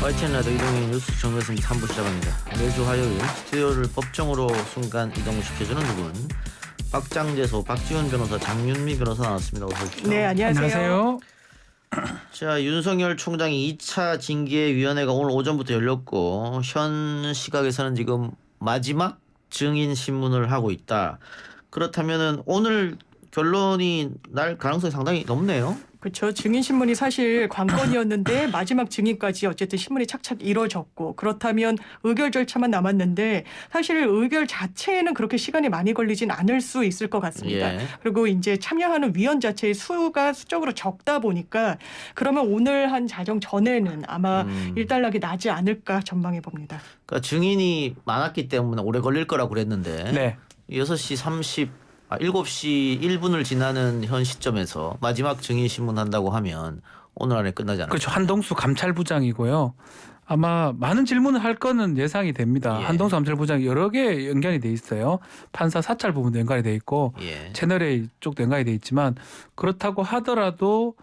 YTN 라디오 이동의 뉴스 정면승 3부 시작합니다. 매주 화요일 스튜디오를 법정으로 순간 이동시켜주는 누군 박장재소 박지원 변호사 장윤미 변호사 나왔습니다. 어서 오십시오. 네, 안녕하세요. 자, 윤석열 총장이 2차 징계위원회가 오늘 오전부터 열렸고 현 시각에서는 지금 마지막 증인 신문을 하고 있다. 그렇다면은 오늘 결론이 날 가능성이 상당히 높네요. 그렇죠. 증인 신문이 사실 관건이었는데 마지막 증인까지 어쨌든 신문이 착착 이뤄졌고 그렇다면 의결 절차만 남았는데 사실 의결 자체에는 그렇게 시간이 많이 걸리진 않을 수 있을 것 같습니다. 예. 그리고 이제 참여하는 위원 자체의 수가 수적으로 적다 보니까 그러면 오늘 한 자정 전에는 아마 일단락이 나지 않을까 전망해 봅니다. 그러니까 증인이 많았기 때문에 오래 걸릴 거라고 그랬는데 네. 7시 1분을 지나는 현 시점에서 마지막 증인 신문한다고 하면 오늘 안에 끝나지 않을까? 그렇죠. 한동수 감찰부장이고요. 아마 많은 질문을 할 거는 예상이 됩니다. 예. 한동수 감찰부장이 여러 개 연관이 돼 있어요. 판사 사찰 부분도 연관이 돼 있고 예. 채널A 쪽도 연관이 돼 있지만 그렇다고 하더라도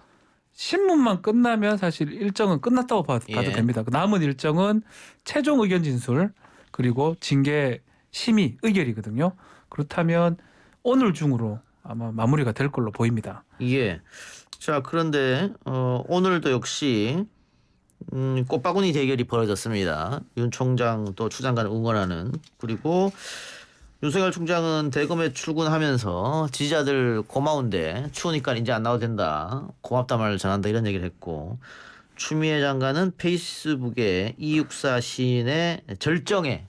신문만 끝나면 사실 일정은 끝났다고 봐도 예. 됩니다. 남은 일정은 최종 의견 진술 그리고 징계 심의 의결이거든요. 그렇다면 오늘 중으로 아마 마무리가 될 걸로 보입니다. 예. 자, 그런데 오늘도 역시 꽃바구니 대결이 벌어졌습니다. 윤 총장 또 추 장관을 응원하는. 그리고 윤석열 총장은 대검에 출근하면서 지지자들 고마운데 추우니까 이제 안 나와도 된다. 고맙다 말을 전한다 이런 얘기를 했고 추미애 장관은 페이스북에 264 시인의 절정의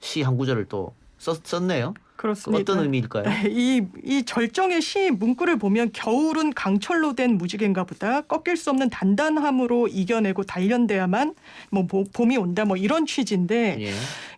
시 한 구절을 또 썼네요. 그렇습니다. 어떤 의미일까요? 이 절정의 시 문구를 보면 겨울은 강철로 된 무지개인가 보다 꺾일 수 없는 단단함으로 이겨내고 단련돼야만 뭐 봄이 온다 뭐 이런 취지인데 예.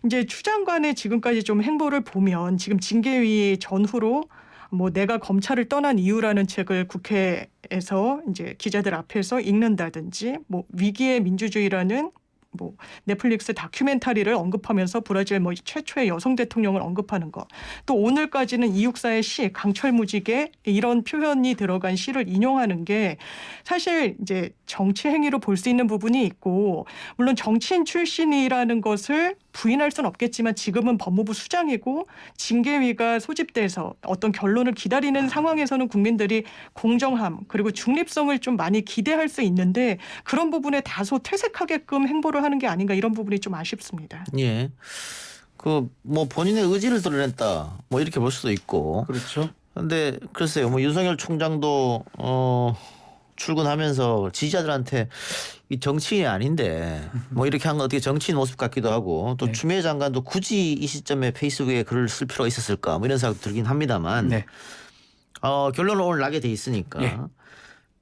이제 추 장관의 지금까지 좀 행보를 보면 지금 징계위 전후로 뭐 내가 검찰을 떠난 이유라는 책을 국회에서 이제 기자들 앞에서 읽는다든지 뭐 위기의 민주주의라는 뭐 넷플릭스 다큐멘터리를 언급하면서 브라질 뭐 최초의 여성 대통령을 언급하는 거. 또 오늘까지는 264의 시 강철무지개 이런 표현이 들어간 시를 인용하는 게 사실 이제 정치 행위로 볼 수 있는 부분이 있고 물론 정치인 출신이라는 것을 부인할 수는 없겠지만 지금은 법무부 수장이고 징계위가 소집돼서 어떤 결론을 기다리는 상황에서는 국민들이 공정함 그리고 중립성을 좀 많이 기대할 수 있는데 그런 부분에 다소 퇴색하게끔 행보를 하는 게 아닌가 이런 부분이 좀 아쉽습니다. 예. 그 뭐 본인의 의지를 드러냈다. 뭐 이렇게 볼 수도 있고. 그렇죠. 근데 글쎄요. 뭐 윤석열 총장도 출근하면서 지지자들한테 이 정치인이 아닌데 뭐 이렇게 한 건 어떻게 정치인 모습 같기도 하고 또 네. 추미애 장관도 굳이 이 시점에 페이스북에 글을 쓸 필요가 있었을까 뭐 이런 생각 들긴 합니다만 네. 결론은 오늘 나게 돼 있으니까 예.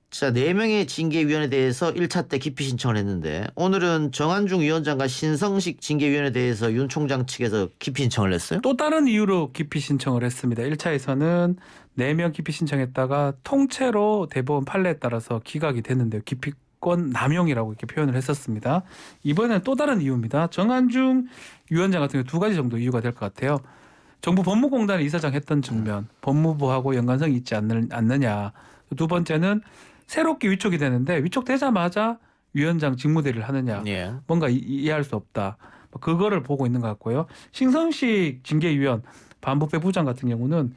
자, 4명의 징계위원에 대해서 1차 때 기피 신청을 했는데 오늘은 정한중 위원장과 신성식 징계위원에 대해서 윤 총장 측에서 기피 신청을 했어요? 또 다른 이유로 기피 신청을 했습니다. 1차에서는 4명 기피 신청했다가 통째로 대법원 판례에 따라서 기각이 됐는데요. 기피권 남용이라고 이렇게 표현을 했었습니다. 이번에는 또 다른 이유입니다. 정한중 위원장 같은 경우 2가지 정도 이유가 될 것 같아요. 정부 법무공단의 이사장 했던 측면, 법무부하고 연관성이 있지 않느냐. 두 번째는 새롭게 위촉이 되는데 위촉되자마자 위원장 직무대리를 하느냐. 예. 뭔가 이해할 수 없다. 그거를 보고 있는 것 같고요. 신성식 징계위원 반부패 부장 같은 경우는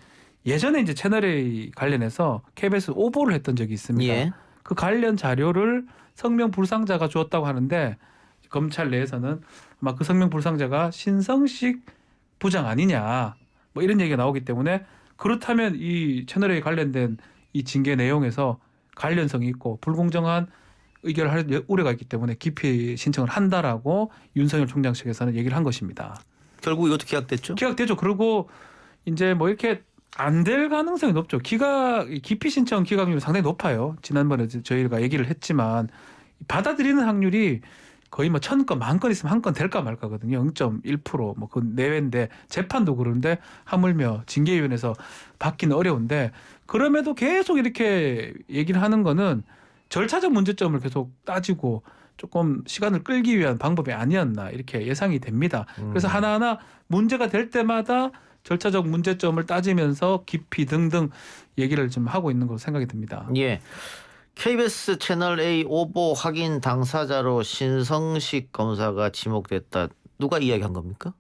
예전에 이제 채널A 관련해서 KBS 오보를 했던 적이 있습니다. 예. 그 관련 자료를 성명 불상자가 주었다고 하는데 검찰 내에서는 아마 그 성명 불상자가 신성식 부장 아니냐 뭐 이런 얘기가 나오기 때문에 그렇다면 이 채널A 관련된 이 징계 내용에서 관련성이 있고 불공정한 의결을 할 우려가 있기 때문에 기피 신청을 한다라고 윤석열 총장 측에서는 얘기를 한 것입니다. 결국 이것도 기각됐죠? 기각되죠. 그리고 이제 뭐 이렇게 안 될 가능성이 높죠. 기피 신청 기각률이 상당히 높아요. 지난번에 저희가 얘기를 했지만 받아들이는 확률이 거의 뭐 1000건, 10,000건 있으면 한 건 될까 말까거든요. 0.1% 뭐 그 내외인데 재판도 그런데 하물며 징계위원회에서 받기는 어려운데 그럼에도 계속 이렇게 얘기를 하는 거는 절차적 문제점을 계속 따지고 조금 시간을 끌기 위한 방법이 아니었나 이렇게 예상이 됩니다. 그래서 하나하나 문제가 될 때마다 절차적 문제점을 따지면서 기피 등등 얘기를 좀 하고 있는 걸로 생각이 듭니다. 예. KBS 채널 A 오보 확인 당사자로 신성식 검사가 지목됐다. 누가 이야기한 겁니까?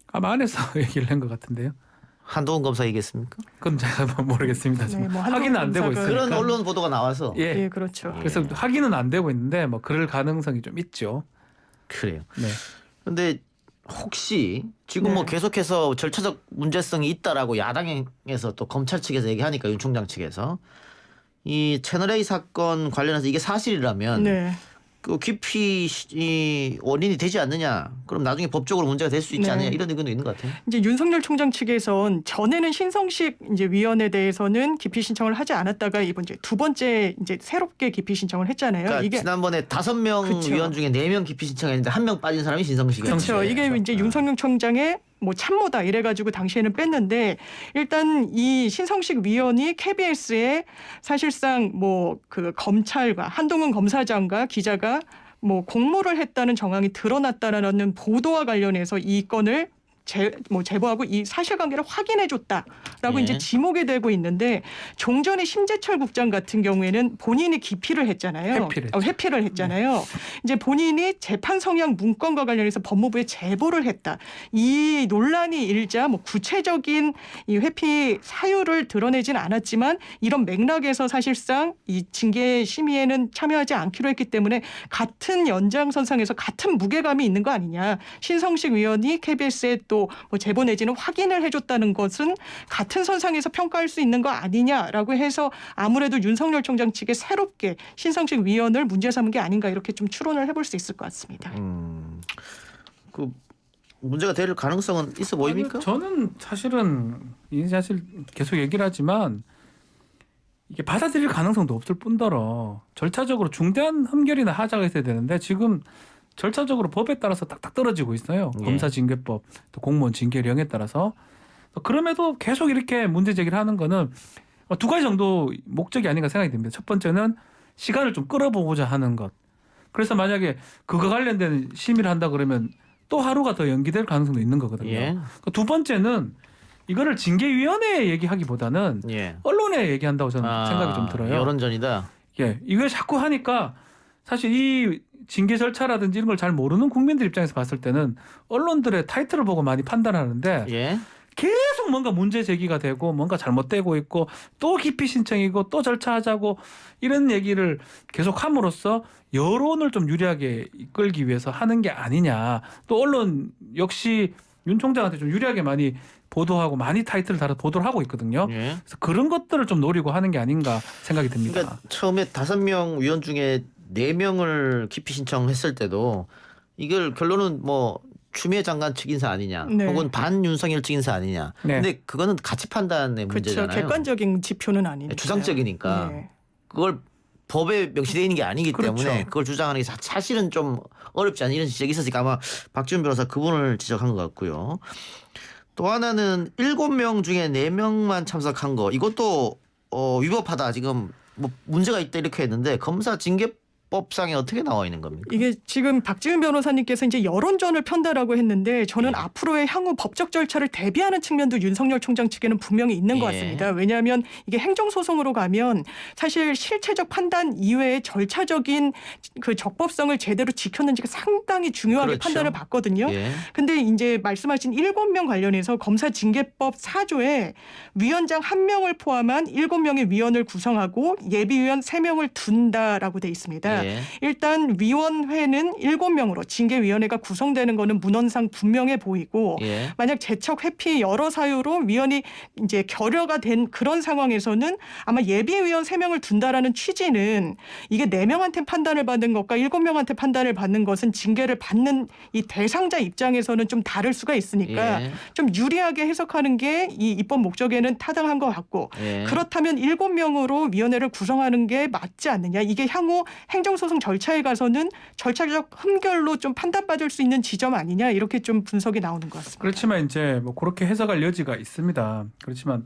아마 안에서 얘기를 한 것 같은데요. 한동훈 검사 얘기했습니까? 그건 제가 모르겠습니다. 지금 뭐 확인은 안 되고 검사가- 있으니까. 그런 언론 보도가 나와서. 예. 예, 그렇죠. 그래서 확인은 안 되고 있는데 뭐 그럴 가능성이 좀 있죠. 그래요. 네. 근데 혹시 지금 뭐 네. 계속해서 절차적 문제성이 있다라고 야당에서 또 검찰 측에서 얘기하니까 윤 총장 측에서 이 채널A 사건 관련해서 이게 사실이라면 네. 그 기피 원인이 되지 않느냐? 그럼 나중에 법적으로 문제가 될 수 있지 네. 않느냐? 이런 의견도 있는 것 같아요. 이제 윤석열 총장 측에선 전에는 신성식 이제 위원에 대해서는 기피 신청을 하지 않았다가 이번 이제 두 번째 이제 새롭게 기피 신청을 했잖아요. 그러니까 이게 지난번에 5명 그쵸. 위원 중에 4명 기피 신청했는데 1명 빠진 사람이 신성식이었죠. 그렇죠. 이게 이제 윤석열 총장의 뭐 참모다 이래가지고 당시에는 뺐는데 일단 이 신성식 위원이 KBS에 사실상 뭐 그 검찰과 한동훈 검사장과 기자가 뭐 공모를 했다는 정황이 드러났다라는 보도와 관련해서 이 건을 제보하고 이 사실관계를 확인해줬다라고 예. 이제 지목이 되고 있는데 종전의 심재철 국장 같은 경우에는 본인이 기피를 했잖아요. 회피를 했잖아요. 이제 본인이 재판 성향 문건과 관련해서 법무부에 제보를 했다. 이 논란이 일자 뭐 구체적인 이 회피 사유를 드러내진 않았지만 이런 맥락에서 사실상 이 징계 심의에는 참여하지 않기로 했기 때문에 같은 연장선상에서 같은 무게감이 있는 거 아니냐. 신성식 위원이 KBS에 또 뭐 제보 내지는 확인을 해줬다는 것은 같은 선상에서 평가할 수 있는 거 아니냐라고 해서 아무래도 윤석열 총장 측에 새롭게 신성식 위원을 문제 삼은 게 아닌가 이렇게 좀 추론을 해볼 수 있을 것 같습니다. 그 문제가 될 가능성은 있어 보입니까? 아니, 저는 사실은 이 사실 계속 얘기를 하지만 이게 받아들일 가능성도 없을 뿐더러 절차적으로 중대한 흠결이나 하자가 있어야 되는데 지금 절차적으로 법에 따라서 딱딱 떨어지고 있어요. 예. 검사징계법, 또 공무원 징계령에 따라서. 그럼에도 계속 이렇게 문제 제기를 하는 거는 두 가지 정도 목적이 아닌가 생각이 듭니다. 첫 번째는 시간을 좀 끌어보고자 하는 것. 그래서 만약에 그거 관련된 심의를 한다 그러면 또 하루가 더 연기될 가능성도 있는 거거든요. 예. 두 번째는 이거를 징계위원회에 얘기하기보다는 예. 언론에 얘기한다고 저는 생각이 좀 들어요. 여론전이다. 예, 이걸 자꾸 하니까 사실 이 징계 절차라든지 이런 걸 잘 모르는 국민들 입장에서 봤을 때는 언론들의 타이틀을 보고 많이 판단하는데 예. 계속 뭔가 문제 제기가 되고 뭔가 잘못되고 있고 또 기피 신청이고 또 절차하자고 이런 얘기를 계속 함으로써 여론을 좀 유리하게 이끌기 위해서 하는 게 아니냐. 또 언론 역시 윤 총장한테 좀 유리하게 많이 보도하고 많이 타이틀을 달아 보도를 하고 있거든요. 예. 그래서 그런 것들을 좀 노리고 하는 게 아닌가 생각이 듭니다. 그러니까 처음에 5명 위원 중에 4명을 기피 신청했을 때도 이걸 결론은 뭐 추미애 장관 측 인사 아니냐, 네. 혹은 반윤석열 측 인사 아니냐. 네. 근데 그거는 가치 판단의 그렇죠. 문제잖아요. 객관적인 지표는 아니니까. 주장적이니까 네. 그걸 법에 명시되어 있는 게 아니기 그렇죠. 때문에 그걸 주장하는 게 사실은 좀 어렵지 않은 이런 지적이 있었으니까 아마 박지원 변호사 그분을 지적한 것 같고요. 또 하나는 7명 중에 4명만 참석한 거 이것도 위법하다 지금 뭐 문제가 있다 이렇게 했는데 검사 징계법상에 어떻게 나와 있는 겁니까? 이게 지금 박지은 변호사님께서 이제 여론전을 편다라고 했는데 저는 앞으로의 향후 법적 절차를 대비하는 측면도 윤석열 총장 측에는 분명히 있는 것 예. 같습니다. 왜냐하면 이게 행정소송으로 가면 사실 실체적 판단 이외에 절차적인 그 적법성을 제대로 지켰는지가 상당히 중요하게 그렇죠. 판단을 받거든요. 예. 근데 이제 말씀하신 7명 관련해서 검사징계법 4조에 위원장 1명을 포함한 7명의 위원을 구성하고 예비위원 3명을 둔다라고 돼 있습니다. 예. 일단 위원회는 7명으로 징계위원회가 구성되는 거는 문헌상 분명해 보이고 예. 만약 재척 회피 여러 사유로 위원이 이제 결여가 된 그런 상황에서는 아마 예비위원 3명을 둔다라는 취지는 이게 4명한테 판단을 받는 것과 7명한테 판단을 받는 것은 징계를 받는 이 대상자 입장에서는 좀 다를 수가 있으니까 예. 좀 유리하게 해석하는 게 이 입법 목적에는 타당한 것 같고 예. 그렇다면 7명으로 위원회를 구성하는 게 맞지 않느냐. 이게 향후 행정소송 절차에 가서는 절차적 흠결로 좀 판단받을 수 있는 지점 아니냐. 이렇게 좀 분석이 나오는 것 같습니다. 그렇지만 이제 뭐 그렇게 해석할 여지가 있습니다. 그렇지만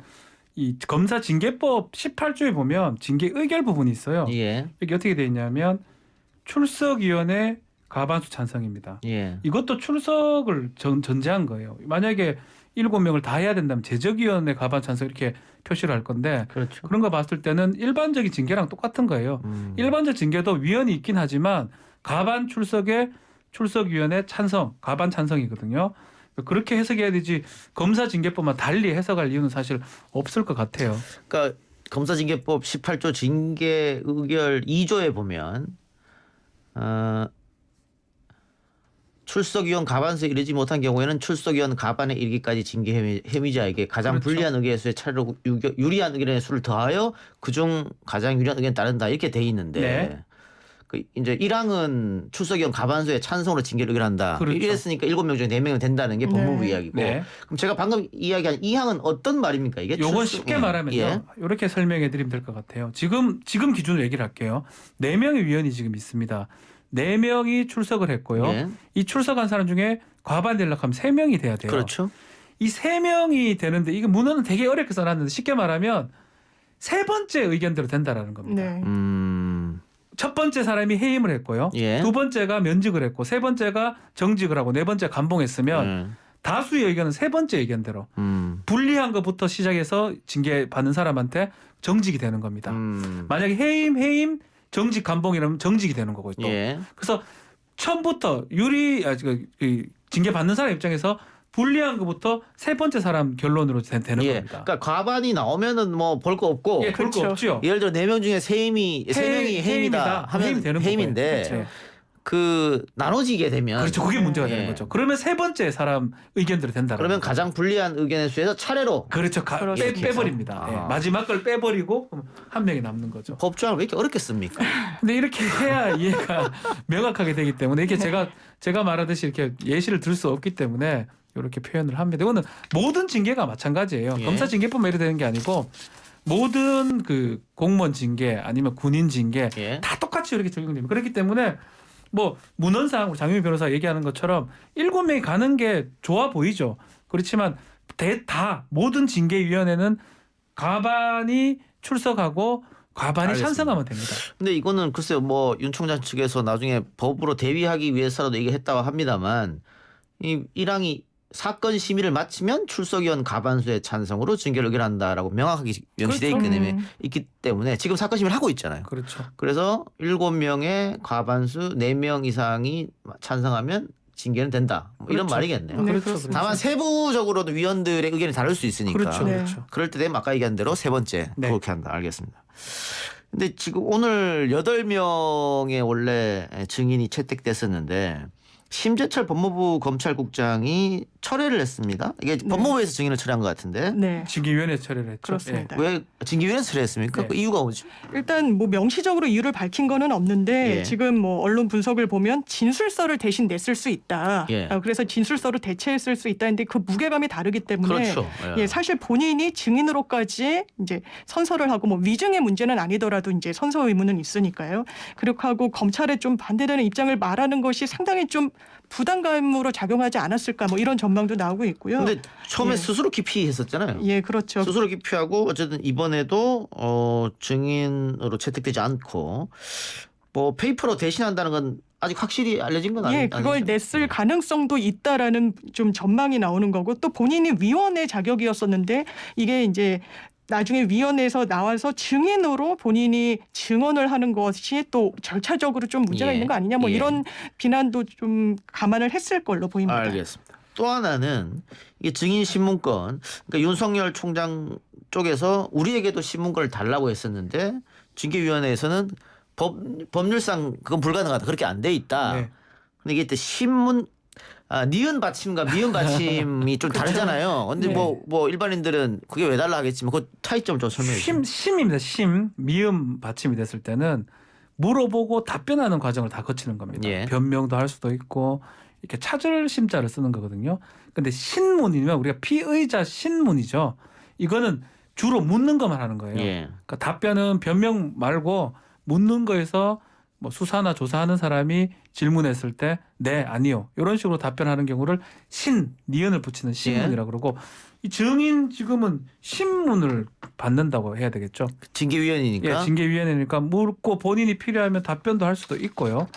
이 검사 징계법 18조에 보면 징계 의결 부분이 있어요. 예. 여기 어떻게 돼 있냐면 출석위원회 과반수 찬성입니다. 예. 이것도 출석을 전제한 거예요. 만약에 7명을 다 해야 된다면 제적위원회 과반 찬성 이렇게 표시를 할 건데 그렇죠. 그런 거 봤을 때는 일반적인 징계랑 똑같은 거예요. 일반적 징계도 위원이 있긴 하지만 과반 출석에 출석위원회 찬성, 과반 찬성이거든요. 그렇게 해석해야 되지 검사 징계법만 달리 해석할 이유는 사실 없을 것 같아요. 그러니까 검사징계법 18조 징계 의결 2조에 보면 출석위원 과반수에 이르지 못한 경우에는 출석위원 과반에 이르기까지 징계 혐의자에게 가장 그렇죠. 불리한 의견의 수에 차례로 유리한 의견의 수를 더하여 그중 가장 유리한 의견에 따른다 이렇게 돼 있는데 네. 그 이제 1항은 출석위원 과반수의 찬성으로 징계를 의결한다. 그렇죠. 이랬으니까 7명 중에 4명은 된다는 게 법무부 네. 이야기고. 네. 그럼 제가 방금 이야기한 2항은 어떤 말입니까? 이게 요건 쉽게 말하면요. 예. 이렇게 설명해 드리면 될 것 같아요. 지금 기준으로 얘기를 할게요. 4명의 위원이 지금 있습니다. 4명이 출석을 했고요. 예. 이 출석한 사람 중에 과반 되려고 하면 3명이 돼야 돼요. 그렇죠. 이 3명이 되는데 이게 문헌은 되게 어렵게 써놨는데 쉽게 말하면 세 번째 의견대로 된다라는 겁니다. 네. 첫 번째 사람이 해임을 했고요. 예. 두 번째가 면직을 했고 세 번째가 정직을 하고 네 번째 감봉했으면 다수의 의견은 세 번째 의견대로 불리한 것부터 시작해서 징계 받는 사람한테 정직이 되는 겁니다. 만약에 해임, 정직, 감봉이라면 정직이 되는 거고 또. 예. 그래서 처음부터 징계 받는 사람 입장에서 불리한 것부터 세 번째 사람 결론으로 되는 예. 겁니다. 그러니까 과반이 나오면은 뭐 볼 거 없고 예, 그럴 거 그렇죠. 없죠. 예를 들어 4명 중에 3명이 해임이다 하면 해임이 되는 해임인데 거고요. 그 나눠지게 되면 그렇죠. 그게 문제가 예. 되는 거죠. 그러면 세 번째 사람 의견대로 된다. 그러면 가장 불리한 의견의 수에서 차례로 그렇죠. 그렇습니다. 빼버립니다. 아. 예. 마지막 걸 빼버리고 그럼 한 명이 남는 거죠. 법조항을 왜 이렇게 어렵게 씁니까? 근데 이렇게 해야 이해가 명확하게 되기 때문에 이게 제가 말하듯이 이렇게 예시를 들 수 없기 때문에 이렇게 표현을 합니다. 이거는 모든 징계가 마찬가지예요. 예. 검사 징계뿐만 이렇게 되는 게 아니고 모든 그 공무원 징계 아니면 군인 징계 예. 다 똑같이 이렇게 적용됩니다. 그렇기 때문에 뭐 문헌상 장유미 변호사 얘기하는 것처럼 7명이 가는 게 좋아 보이죠. 그렇지만 다 모든 징계위원회는 과반이 출석하고 과반이 알겠습니다. 찬성하면 됩니다. 근데 이거는 글쎄요 뭐 윤 총장 측에서 나중에 법으로 대위하기 위해서라도 얘기했다고 합니다만 이 1항이 사건 심의를 마치면 출석위원 과반수의 찬성으로 징계를 의결한다라고 명확하게 명시돼 그렇죠. 있기 때문에 지금 사건 심의를 하고 있잖아요. 그렇죠. 그래서 7명의 과반수 4명 이상이 찬성하면 징계는 된다. 뭐 이런 그렇죠. 말이겠네요. 네, 그렇죠. 그렇습니다. 다만 세부적으로도 위원들의 의견이 다를 수 있으니까. 그렇죠. 네. 그렇죠. 그럴 때 되면 아까 얘기한 대로 세 번째 네. 그렇게 한다. 알겠습니다. 근데 지금 오늘 8명의 원래 증인이 채택됐었는데 심재철 법무부 검찰국장이 철회를 했습니다. 이게 네. 법무부에서 증인을 철회한 것 같은데 네. 징계위원회 처리를 했죠. 그렇습니다. 왜 징계위원회에서 철회했습니까? 네. 그 이유가 뭐죠? 일단 뭐 명시적으로 이유를 밝힌 거는 없는데 예. 지금 뭐 언론 분석을 보면 진술서를 대신 냈을 수 있다. 예. 그래서 진술서를 대체했을 수 있다는데 그 무게감이 다르기 때문에 그렇죠. 예, 사실 본인이 증인으로까지 이제 선서를 하고 뭐 위증의 문제는 아니더라도 이제 선서 의무는 있으니까요. 그렇게 하고 검찰에 좀 반대되는 입장을 말하는 것이 상당히 좀 부담감으로 작용하지 않았을까 뭐 이런 전망도 나오고 있고요. 근데 처음에 예. 스스로 기피했었잖아요. 예, 그렇죠. 스스로 기피하고 어쨌든 이번에도 증인으로 채택되지 않고 뭐 페이퍼로 대신한다는 건 아직 확실히 알려진 건 예, 아니죠. 그걸 냈을 가능성도 있다라는 좀 전망이 나오는 거고 또 본인이 위원회 자격이었었는데 이게 이제 나중에 위원회에서 나와서 증인으로 본인이 증언을 하는 것이 또 절차적으로 좀 문제가 예. 있는 거 아니냐 뭐 예. 이런 비난도 좀 감안을 했을 걸로 보입니다. 알겠습니다. 또 하나는 이게 증인 신문권. 그러니까 윤석열 총장 쪽에서 우리에게도 신문권을 달라고 했었는데 징계위원회에서는 법률상 그건 불가능하다. 그렇게 안 돼 있다. 네. 근데 이게 또 신문 니은 받침과 미은 받침이 좀 다르잖아요. 근데 네. 뭐 일반인들은 그게 왜 달라 하겠지만 그 차이점 좀 설명해 주세요. 심입니다. 미음 받침이 됐을 때는 물어보고 답변하는 과정을 다 거치는 겁니다. 예. 변명도 할 수도 있고 이렇게 찾을 심자를 쓰는 거거든요. 근데 신문이면 우리가 피의자 신문이죠. 이거는 주로 묻는 것만 하는 거예요. 예. 그러니까 답변은 변명 말고 묻는 거에서 뭐 수사나 조사하는 사람이 질문했을 때 네, 아니요. 이런 식으로 답변하는 경우를 니은을 붙이는 신문이라고 그러고 이 증인 지금은 신문을 받는다고 해야 되겠죠. 징계위원이니까. 예, 징계위원회니까 묻고 본인이 필요하면 답변도 할 수도 있고요.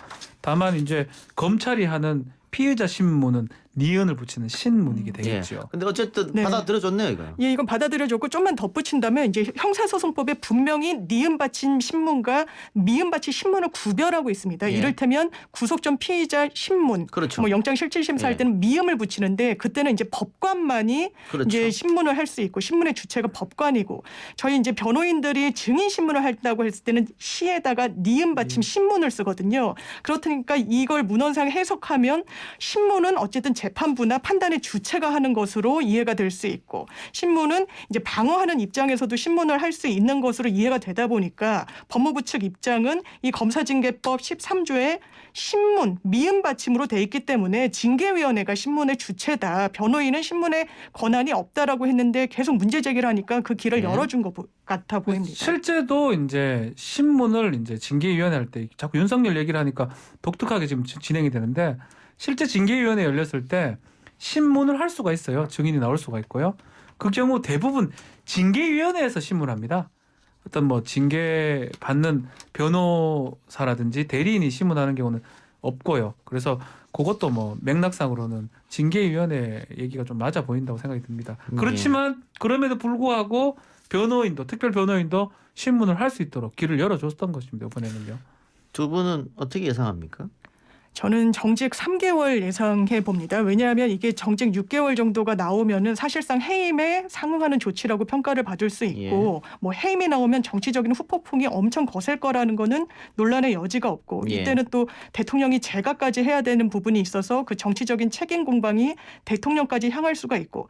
다만 이제 검찰이 하는 피의자 신문은 니은을 붙이는 신문이게 되겠죠. 근데 어쨌든 네. 받아들여줬네요, 이거. 예, 이건 받아들여졌고 좀만 덧붙인다면 이제 형사소송법에 분명히 니은 받친 신문과 미음 받친 신문을 구별하고 있습니다. 예. 이를테면 구속 전 피의자 신문, 그렇죠. 뭐 영장실질심사할 예. 때는 미음을 붙이는데 그때는 이제 법관만이 그렇죠. 이제 신문을 할 수 있고 신문의 주체가 법관이고 저희 이제 변호인들이 증인 신문을 한다고 했을 때는 시에다가 니은 받침 신문을 쓰거든요. 그렇다니까 이걸 문헌상 해석하면 신문은 어쨌든 재판부나 판단의 주체가 하는 것으로 이해가 될 수 있고 신문은 이제 방어하는 입장에서도 신문을 할 수 있는 것으로 이해가 되다 보니까 법무부 측 입장은 이 검사징계법 13조에 신문, 미음 받침으로 돼 있기 때문에 징계위원회가 신문의 주체다. 변호인은 신문에 권한이 없다라고 했는데 계속 문제 제기를 하니까 그 길을 네. 열어준 것 같아 보입니다. 실제도 이제 신문을 이제 징계위원회 할 때 자꾸 윤석열 얘기를 하니까 독특하게 지금 진행이 되는데 실제 징계위원회 열렸을 때 신문을 할 수가 있어요. 증인이 나올 수가 있고요. 그 경우 대부분 징계위원회에서 신문합니다. 어떤 뭐 징계 받는 변호사라든지 대리인이 신문하는 경우는 없고요. 그래서 그것도 뭐 맥락상으로는 징계위원회 얘기가 좀 맞아 보인다고 생각이 듭니다. 그렇지만 그럼에도 불구하고 변호인도 특별 변호인도 신문을 할 수 있도록 길을 열어줬던 것입니다. 이번에는요. 두 분은 어떻게 예상합니까? 저는 정직 3개월 예상해 봅니다. 왜냐하면 이게 정직 6개월 정도가 나오면은 사실상 해임에 상응하는 조치라고 평가를 받을 수 있고 뭐 해임이 나오면 정치적인 후폭풍이 엄청 거셀 거라는 거는 논란의 여지가 없고 예. 이때는 또 대통령이 재가까지 해야 되는 부분이 있어서 그 정치적인 책임 공방이 대통령까지 향할 수가 있고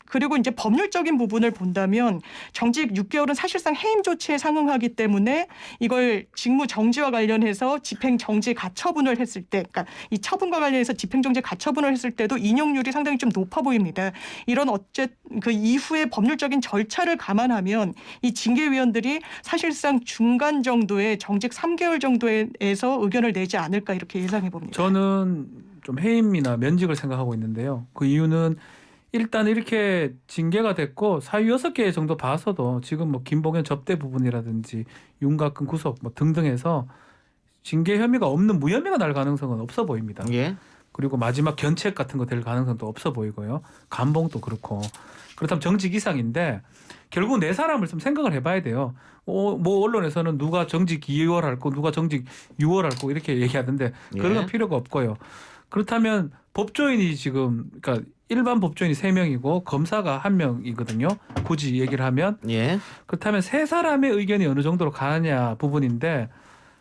그리고 이제 법률적인 부분을 본다면 정직 6개월은 사실상 해임 조치에 상응하기 때문에 이걸 직무 정지와 관련해서 집행 정지 가처분을 했을 때 그러니까 이 처분과 관련해서 집행정지 가처분을 했을 때도 인용률이 상당히 좀 높아 보입니다. 이런 그 이후의 법률적인 절차를 감안하면 이 징계위원들이 사실상 중간 정도의 정직 3개월 정도에서 의견을 내지 않을까 이렇게 예상해 봅니다. 저는 좀 해임이나 면직을 생각하고 있는데요. 그 이유는 일단 이렇게 징계가 됐고 사유 6개 정도 봐서도 지금 뭐 김봉현 접대 부분이라든지 윤곽근 구속 뭐 등등해서 징계 혐의가 없는 무혐의가 날 가능성은 없어 보입니다. 예. 그리고 마지막 견책 같은 거 될 가능성도 없어 보이고요. 감봉도 그렇고. 그렇다면 정직 이상인데 결국 네 사람을 좀 생각을 해봐야 돼요. 뭐 언론에서는 누가 정직 2월 할 거, 누가 정직 6월 할 거 이렇게 얘기하던데 그런 건 필요가 없고요. 그렇다면 법조인이 지금 그러니까 일반 법조인이 3명이고 검사가 1명이거든요. 굳이 얘기를 하면 예. 그렇다면 세 사람의 의견이 어느 정도로 가느냐 부분인데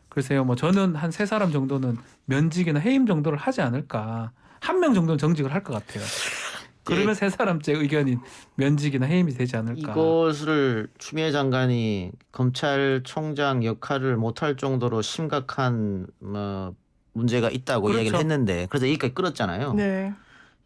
글쎄요. 뭐 저는 한 3사람 정도는 면직이나 해임 정도를 하지 않을까. 1명 정도는 정직을 할 것 같아요. 그러면 3사람째 의견이 면직이나 해임이 되지 않을까. 이것을 추미애 장관이 검찰총장 역할을 못할 정도로 심각한 문제가 있다고 그렇죠. 이야기를 했는데 그래서 여기까지 끌었잖아요. 네.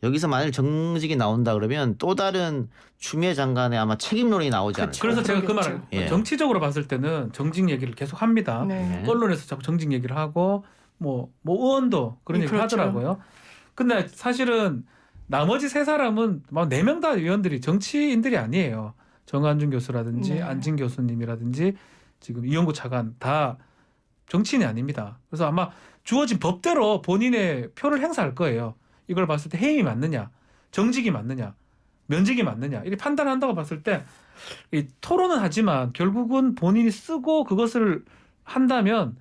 여기서 만일 정직이 나온다 그러면 또 다른 추미애 장관의 아마 책임론이 나오지 않을까. 그래서 제가 그 그러겠죠. 말을 예. 정치적으로 봤을 때는 정직 얘기를 계속 합니다. 네. 언론에서 자꾸 정직 얘기를 하고 뭐 의원도 그런 얘기를 그렇죠. 하더라고요. 근데 사실은 나머지 3사람은 막 4명 다 의원들이 정치인들이 아니에요. 정한준 교수라든지 네. 안진 교수님이라든지 지금 이용구 차관 다 정치인이 아닙니다. 그래서 아마 주어진 법대로 본인의 표를 행사할 거예요. 이걸 봤을 때 해임이 맞느냐, 정직이 맞느냐, 면직이 맞느냐 이렇게 판단한다고 봤을 때 이 토론은 하지만 결국은 본인이 쓰고 그것을 한다면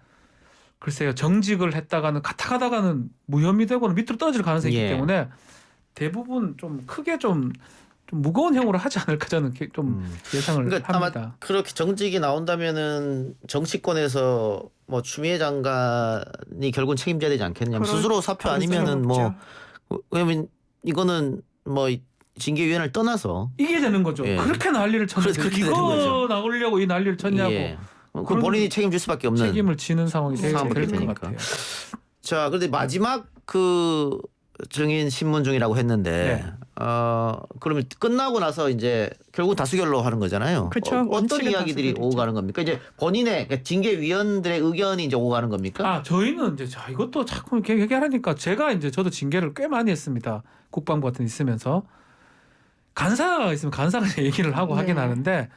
글쎄요 정직을 했다가는 가다가는 무혐의 되고는 밑으로 떨어질 가능성이 있기 예. 때문에 대부분 좀 크게 좀 무거운 형으로 하지 않을까 저는 좀 예상을 그러니까 합니다. 아마 그렇게 정직이 나온다면은 정치권에서 뭐 추미애 장관이 결국은 책임져야 되지 않겠냐. 스스로 사표 아니면은 뭐 왜냐면 이거는 뭐 징계위원회를 떠나서 이게 되는 거죠. 예. 그렇게 난리를 쳤는데 그렇게 되는 이거 거죠. 나오려고 이 난리를 쳤냐고 예. 그 그런 본인이 책임질 수밖에 없는 책임을 지는 상황이 될 상황이 것 되니까. 같아요. 자, 그런데 마지막 그 증인 신문 중이라고 했는데 네. 그러면 끝나고 나서 이제 결국 다수결로 하는 거잖아요. 그렇죠. 어떤 원칙은 이야기들이 다수결이죠. 오고 가는 겁니까? 이제 본인의 그러니까 징계위원들의 의견이 이제 오고 가는 겁니까? 아 저희는 이제 이것도 자꾸 이렇게 얘기하니까 제가 이제 저도 징계를 꽤 많이 했습니다. 국방부 같은 데 있으면서 간사가 있으면 간사가 얘기를 하고 네. 하긴 하는데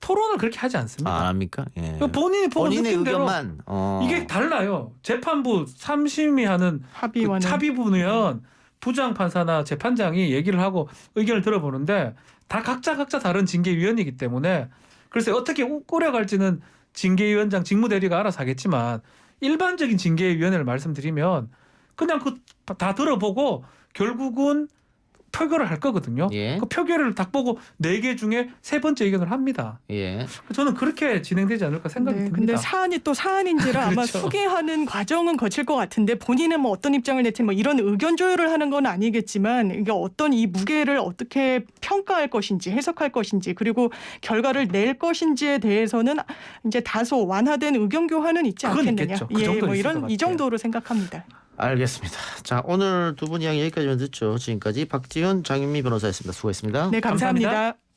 토론을 그렇게 하지 않습니다. 안 합니까? 예. 본인이 보고 본인의 느낀 대로 의견만. 이게 달라요. 재판부 3심이 하는 합의와는 합의부면 부장 판사나 재판장이 얘기를 하고 의견을 들어보는데 다 각자 다른 징계위원이기 때문에 글쎄 어떻게 꾸려갈지는 징계위원장 직무대리가 알아서 하겠지만 일반적인 징계위원회를 말씀드리면 그냥 그 다 들어보고 결국은 표결을 할 거거든요. 예. 그 표결을 딱 보고 4개 중에 3번째 의견을 합니다. 예. 저는 그렇게 진행되지 않을까 생각이 듭니다. 근데 사안이 또 사안인지라 아마 그렇죠. 소개하는 과정은 거칠 것 같은데 본인은 뭐 어떤 입장을 냈든 뭐 이런 의견 조율을 하는 건 아니겠지만 이게 어떤 이 무게를 어떻게 평가할 것인지 해석할 것인지 그리고 결과를 낼 것인지에 대해서는 이제 다소 완화된 의견 교환은 있지 그건 않겠느냐. 있겠죠. 그 정도는 뭐 있을 것 이런 이 같아요. 정도로 생각합니다. 알겠습니다. 자, 오늘 두 분 이야기 여기까지만 듣죠. 지금까지 박지훈, 장윤미 변호사였습니다. 수고했습니다. 네, 감사합니다. 감사합니다.